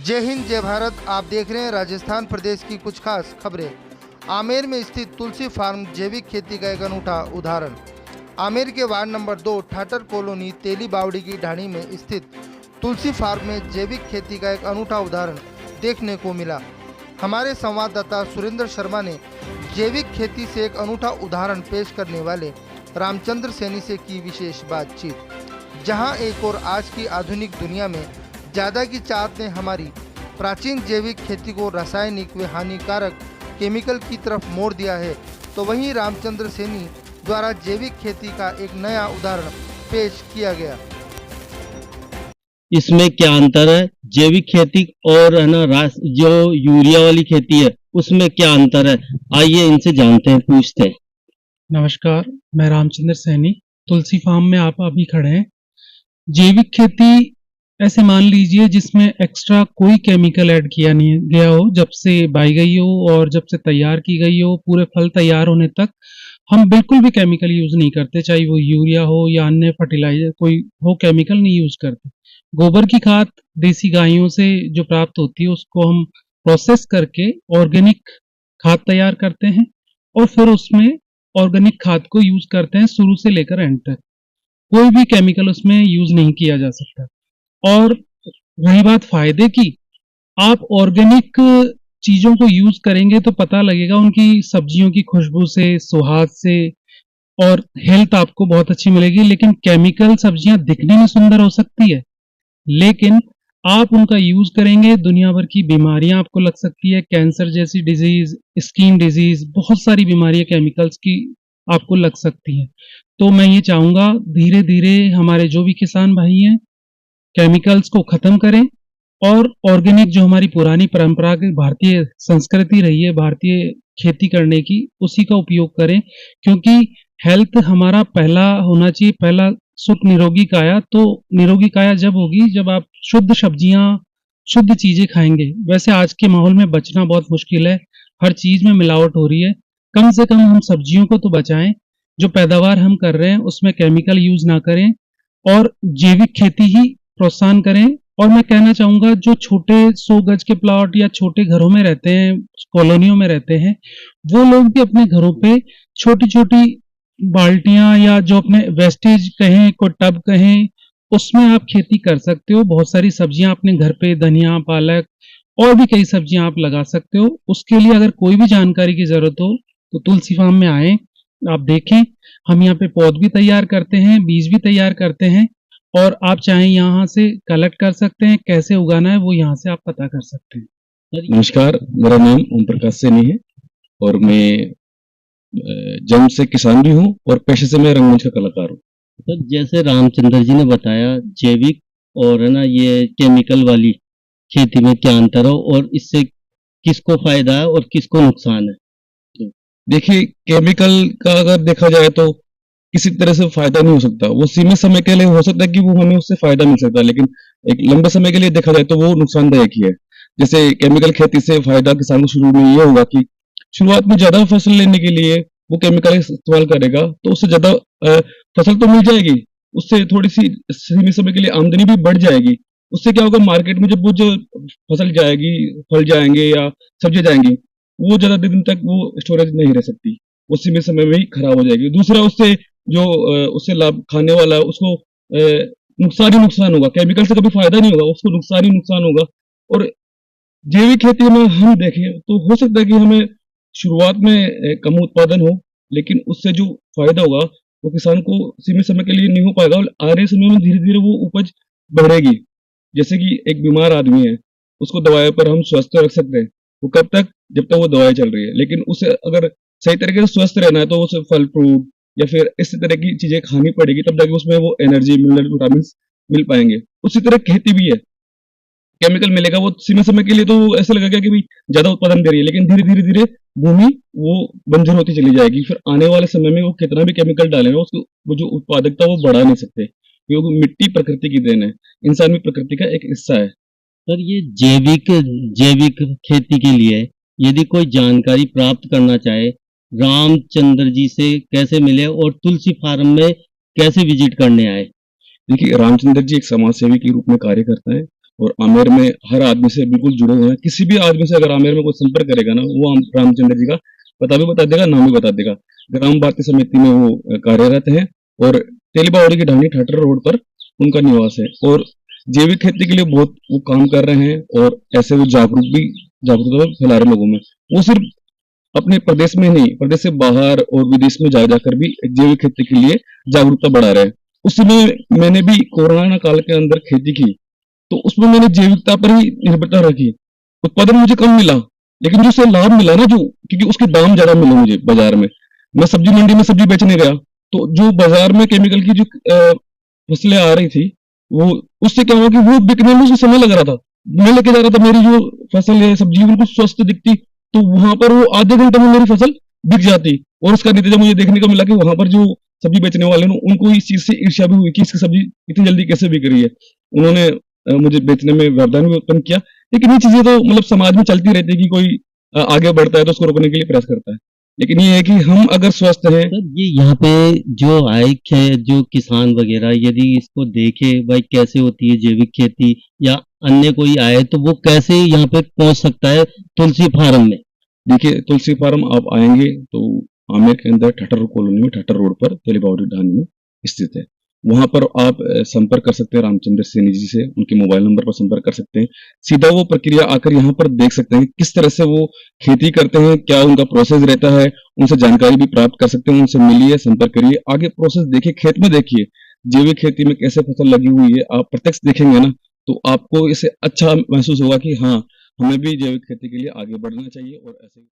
जय हिंद जय भारत। आप देख रहे हैं राजस्थान प्रदेश की कुछ खास खबरें। आमेर में स्थित तुलसी फार्म जैविक खेती का एक अनूठा उदाहरण। आमेर के वार्ड नंबर 2 ठाटर कॉलोनी तेली बावड़ी की ढाणी में स्थित तुलसी फार्म में जैविक खेती का एक अनूठा उदाहरण देखने को मिला। हमारे संवाददाता सुरेंद्र शर्मा ने जैविक खेती से एक अनूठा उदाहरण पेश करने वाले रामचंद्र सैनी से की विशेष बातचीत, जहां एक और आज की आधुनिक दुनिया में ज़्यादा की चाहत ने हमारी प्राचीन जैविक खेती को रासायनिक व हानिकारक केमिकल की तरफ मोड़ दिया है, तो वहीं रामचंद्र सैनी द्वारा जैविक खेती का एक नया उदाहरण पेश किया गया। इसमें क्या अंतर है जैविक खेती और है ना जो यूरिया वाली खेती है उसमें क्या अंतर है? आइए इनसे जानते हैं, पूछते हैं। नमस्कार, मैं रामचंद्र सैनी। तुलसी फार्म में आप अभी खड़े हैं। जैविक खेती ऐसे मान लीजिए जिसमें एक्स्ट्रा कोई केमिकल ऐड किया नहीं गया हो, जब से बाई गई हो और जब से तैयार की गई हो पूरे फल तैयार होने तक हम बिल्कुल भी केमिकल यूज नहीं करते, चाहे वो यूरिया हो या अन्य फर्टिलाइजर कोई हो, केमिकल नहीं यूज करते। गोबर की खाद देसी गायों से जो प्राप्त होती है उसको हम प्रोसेस करके ऑर्गेनिक खाद तैयार करते हैं और फिर उसमें ऑर्गेनिक खाद को यूज करते हैं शुरू से लेकर एंड तक। कोई भी केमिकल उसमें यूज नहीं किया जा सकता। और रही बात फायदे की, आप ऑर्गेनिक चीजों को यूज करेंगे तो पता लगेगा उनकी सब्जियों की खुशबू से, सुहास से, और हेल्थ आपको बहुत अच्छी मिलेगी। लेकिन केमिकल सब्जियां दिखने में सुंदर हो सकती है, लेकिन आप उनका यूज करेंगे दुनिया भर की बीमारियां आपको लग सकती है, कैंसर जैसी डिजीज, स्किन डिजीज, बहुत सारी बीमारियां केमिकल्स की आपको लग सकती हैं। तो मैं ये चाहूंगा धीरे धीरे हमारे जो भी किसान भाई हैं केमिकल्स को खत्म करें और ऑर्गेनिक जो हमारी पुरानी परंपरा की भारतीय संस्कृति रही है भारतीय खेती करने की, उसी का उपयोग करें। क्योंकि हेल्थ हमारा पहला होना चाहिए, पहला सुख निरोगी काया। तो निरोगी काया जब होगी जब आप शुद्ध सब्जियां, शुद्ध चीजें खाएंगे। वैसे आज के माहौल में बचना बहुत मुश्किल है, हर चीज में मिलावट हो रही है। कम से कम हम सब्जियों को तो बचाएं, जो पैदावार हम कर रहे हैं उसमें केमिकल यूज ना करें और जैविक खेती ही प्रोत्साहन करें। और मैं कहना चाहूंगा जो छोटे 100 गज के प्लॉट या छोटे घरों में रहते हैं, कॉलोनियों में रहते हैं, वो लोग भी अपने घरों पे छोटी छोटी बाल्टियां या जो अपने वेस्टेज कहें, कोई टब कहें, उसमें आप खेती कर सकते हो। बहुत सारी सब्जियां अपने घर पे, धनिया, पालक और भी कई सब्जियां आप लगा सकते हो। उसके लिए अगर कोई भी जानकारी की जरूरत हो तो तुलसी फार्म में आए, आप देखें। हम यहाँ पे पौध भी तैयार करते हैं, बीज भी तैयार करते हैं, और आप चाहें यहाँ से कलेक्ट कर सकते हैं। कैसे उगाना है वो यहाँ से आप पता कर सकते हैं। नमस्कार, मेरा नाम ओम प्रकाश सैनी है और मैं जन्म से किसान भी हूँ और पेशे से मैं रंगमंच का कलाकार हूँ। तो जैसे रामचंद्र जी ने बताया जैविक और है ना ये केमिकल वाली खेती में क्या अंतर है और इससे किसको फायदा है और किसको नुकसान है? देखिए, केमिकल का अगर देखा जाए तो किसी तरह से फायदा नहीं हो सकता। वो सीमित समय के लिए हो सकता है कि वो हमें उससे फायदा मिल सकता है, लेकिन एक लंबे समय के लिए देखा जाए तो वो नुकसानदायक ही है। जैसे केमिकल खेती से फायदा किसान को शुरू में ये होगा कि शुरुआत में ज्यादा फसल लेने के लिए वो केमिकल इस्तेमाल करेगा तो उससे ज्यादा फसल तो मिल जाएगी, उससे थोड़ी सी सीमित समय के लिए आमदनी भी बढ़ जाएगी। उससे क्या होगा, मार्केट में जब वो जो फसल जाएगी, फल जाएंगे या सब्जी जाएंगी, वो ज्यादा दिन तक वो स्टोरेज नहीं रह सकती, वो सीमित समय में ही खराब हो जाएगी। दूसरा, उससे जो उससे लाभ खाने वाला है उसको नुकसान ही नुकसान होगा। केमिकल से कभी फायदा नहीं होगा, उसको नुकसान ही नुकसान होगा। और जैविक खेती में हम देखें तो हो सकता है कि हमें शुरुआत में कम उत्पादन हो, लेकिन उससे जो फायदा होगा वो किसान को सीमित समय के लिए नहीं हो पाएगा और आने समय में धीरे धीरे वो उपज बढ़ेगी। जैसे कि एक बीमार आदमी है, उसको दवाई पर हम स्वस्थ रख सकते हैं, वो कब तक, जब तक वो दवाई चल रही है। लेकिन उसे अगर सही तरीके से स्वस्थ रहना है तो उसे फल फ्रूट या फिर इस तरह की चीजें खानी पड़ेगी, तब जाके उसमें वो एनर्जी, मिनरल, विटामिन मिल पाएंगे। उसी तरह खेती भी है, केमिकल मिलेगा वो सीमित समय के लिए तो ऐसा लगेगा कि भाई ज्यादा उत्पादन दे रही है, लेकिन धीरे धीरे धीरे भूमि वो बंजर होती चली जाएगी। फिर आने वाले समय में वो कितना भी केमिकल डालेगा उसको वो जो उत्पादकता वो बढ़ा नहीं सकते, क्योंकि मिट्टी प्रकृति की देन है, इंसान भी प्रकृति का एक हिस्सा है। सर, ये जैविक जैविक खेती के लिए यदि कोई जानकारी प्राप्त करना चाहे, रामचंद्र जी से कैसे मिले और तुलसी फार्म में कैसे विजिट करने आए? देखिए, रामचंद्र जी एक समाज सेवी के रूप में कार्य करते हैं और आमेर में हर आदमी से बिल्कुल जुड़े हुए हैं। किसी भी आदमी से अगर आमेर में कोई संपर्क करेगा ना, वो रामचंद्र जी का पता भी बता देगा, नाम भी बता देगा। ग्राम भारती समिति में वो कार्यरत हैं और तेलीबावड़ी की ढाणी ठाटर रोड पर उनका निवास है और जैविक खेती के लिए बहुत वो काम कर रहे हैं और ऐसे वो जागरूकता फैला रहे लोगों में। वो सिर्फ अपने प्रदेश में नहीं, प्रदेश से बाहर और विदेश में जाकर भी जैविक खेती के लिए जागरूकता बढ़ा रहे हैं। उस समय मैंने भी कोरोना काल के अंदर खेती की, तो उसमें मैंने जैविकता पर ही निर्भरता रखी। उत्पादन मुझे कम मिला, लेकिन जो उससे लाभ मिला ना, जो क्योंकि उसके दाम ज्यादा मिले मुझे बाजार में। मैं सब्जी मंडी में सब्जी बेचने गया, तो जो बाजार में केमिकल की जो फसलें आ रही थी, वो उससे क्या हुआ कि वो बिकने में उसे समय लग रहा था। मैं लेके जा रहा था, मेरी जो फसल है सब्जी बिल्कुल स्वस्थ दिखती, तो वहां पर वो आधे घंटे में मेरी फसल बिक जाती। और उसका नतीजा मुझे देखने को मिला कि वहां पर जो सब्जी बेचने वाले हैं उनको इस चीज से ईर्ष्या भी हुई कि इसकी सब्जी इतनी जल्दी कैसे बिक रही है। उन्होंने मुझे बेचने में व्यवधान भी उत्पन्न किया। लेकिन ये चीजें तो मतलब समाज में चलती रहती है कि कोई आगे बढ़ता है तो उसको रोकने के लिए प्रयास करता है। लेकिन ये है कि हम अगर स्वस्थ हैं। सर ये यहाँ पे जो आए है जो किसान वगैरह यदि इसको देखे भाई कैसे होती है जैविक खेती या अन्य कोई आए तो वो कैसे यहाँ पे पहुंच सकता है तुलसी फार्म में? देखिए, तुलसी फार्म आप आएंगे तो आमेर के अंदर ठटर कॉलोनी में ठटर रोड पर तेलीबावड़ी ढाणी में स्थित है। वहां पर आप संपर्क कर सकते हैं रामचंद्र सैनी जी से, उनके मोबाइल नंबर पर संपर्क कर सकते हैं। सीधा वो प्रक्रिया आकर यहाँ पर देख सकते हैं किस तरह से वो खेती करते हैं, क्या उनका प्रोसेस रहता है, उनसे जानकारी भी प्राप्त कर सकते हैं। उनसे मिलिए, संपर्क करिए, आगे प्रोसेस देखिए, खेत में देखिए जैविक खेती में कैसे फसल लगी हुई है। आप प्रत्यक्ष देखेंगे ना तो आपको इसे अच्छा महसूस होगा कि हाँ, हमें भी जैविक खेती के लिए आगे बढ़ना चाहिए और ऐसे